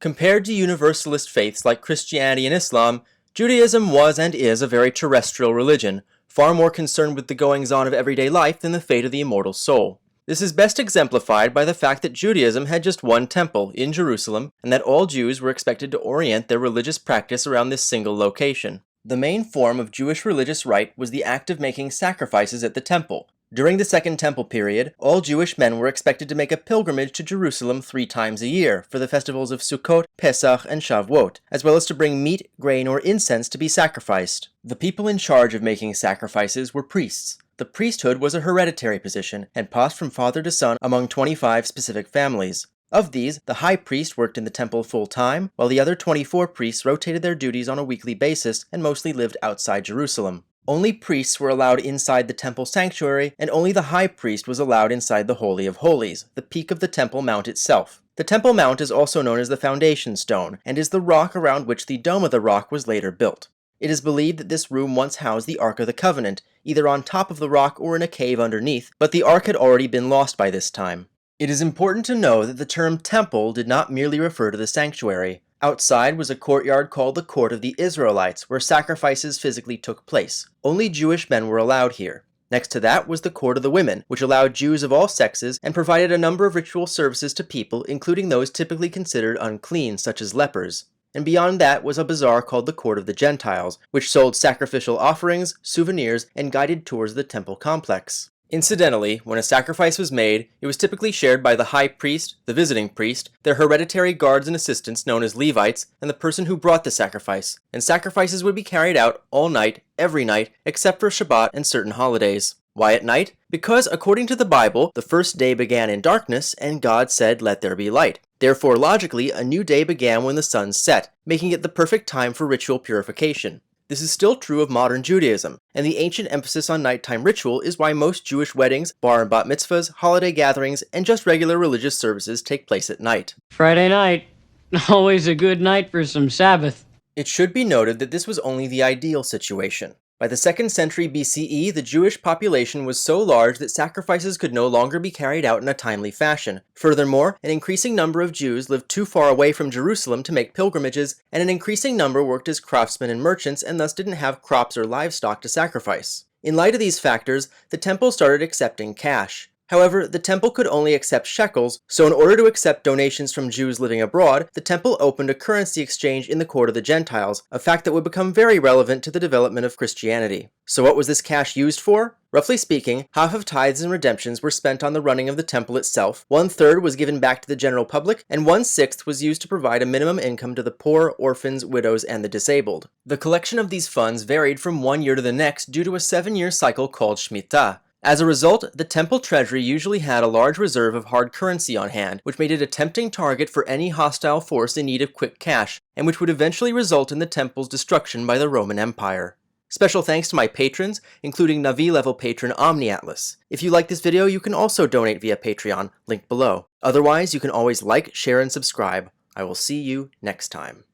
Compared to universalist faiths like Christianity and Islam, Judaism was and is a very terrestrial religion, far more concerned with the goings-on of everyday life than the fate of the immortal soul. This is best exemplified by the fact that Judaism had just one temple, in Jerusalem, and that all Jews were expected to orient their religious practice around this single location. The main form of Jewish religious rite was the act of making sacrifices at the temple. During the Second Temple period, all Jewish men were expected to make a pilgrimage to Jerusalem 3 times a year for the festivals of Sukkot, Pesach, and Shavuot, as well as to bring meat, grain, or incense to be sacrificed. The people in charge of making sacrifices were priests. The priesthood was a hereditary position and passed from father to son among 25 specific families. Of these, the high priest worked in the temple full-time, while the other 24 priests rotated their duties on a weekly basis and mostly lived outside Jerusalem. Only priests were allowed inside the temple sanctuary, and only the high priest was allowed inside the Holy of Holies, the peak of the Temple Mount itself. The Temple Mount is also known as the foundation stone, and is the rock around which the Dome of the Rock was later built. It is believed that this room once housed the Ark of the Covenant, either on top of the rock or in a cave underneath, but the Ark had already been lost by this time. It is important to know that the term temple did not merely refer to the sanctuary. Outside was a courtyard called the Court of the Israelites, where sacrifices physically took place. Only Jewish men were allowed here. Next to that was the Court of the Women, which allowed Jews of all sexes and provided a number of ritual services to people, including those typically considered unclean, such as lepers. And beyond that was a bazaar called the Court of the Gentiles, which sold sacrificial offerings, souvenirs, and guided tours of the temple complex. Incidentally, when a sacrifice was made, it was typically shared by the high priest, the visiting priest, their hereditary guards and assistants known as Levites, and the person who brought the sacrifice, and sacrifices would be carried out all night, every night, except for Shabbat and certain holidays. Why at night? Because, according to the Bible, the first day began in darkness, and God said, "Let there be light." Therefore, logically, a new day began when the sun set, making it the perfect time for ritual purification. This is still true of modern Judaism, and the ancient emphasis on nighttime ritual is why most Jewish weddings, bar and bat mitzvahs, holiday gatherings, and just regular religious services take place at night. Friday night. Always a good night for some Sabbath. It should be noted that this was only the ideal situation. By the 2nd century BCE, the Jewish population was so large that sacrifices could no longer be carried out in a timely fashion. Furthermore, an increasing number of Jews lived too far away from Jerusalem to make pilgrimages, and an increasing number worked as craftsmen and merchants and thus didn't have crops or livestock to sacrifice. In light of these factors, the temple started accepting cash. However, the temple could only accept shekels, so in order to accept donations from Jews living abroad, the temple opened a currency exchange in the Court of the Gentiles, a fact that would become very relevant to the development of Christianity. So what was this cash used for? Roughly speaking, half of tithes and redemptions were spent on the running of the temple itself, 1/3 was given back to the general public, and 1/6 was used to provide a minimum income to the poor, orphans, widows, and the disabled. The collection of these funds varied from one year to the next due to a 7-year cycle called Shemitah. As a result, the temple treasury usually had a large reserve of hard currency on hand, which made it a tempting target for any hostile force in need of quick cash, and which would eventually result in the temple's destruction by the Roman Empire. Special thanks to my patrons, including Navi-level patron OmniAtlas. If you like this video, you can also donate via Patreon, linked below. Otherwise, you can always like, share, and subscribe. I will see you next time.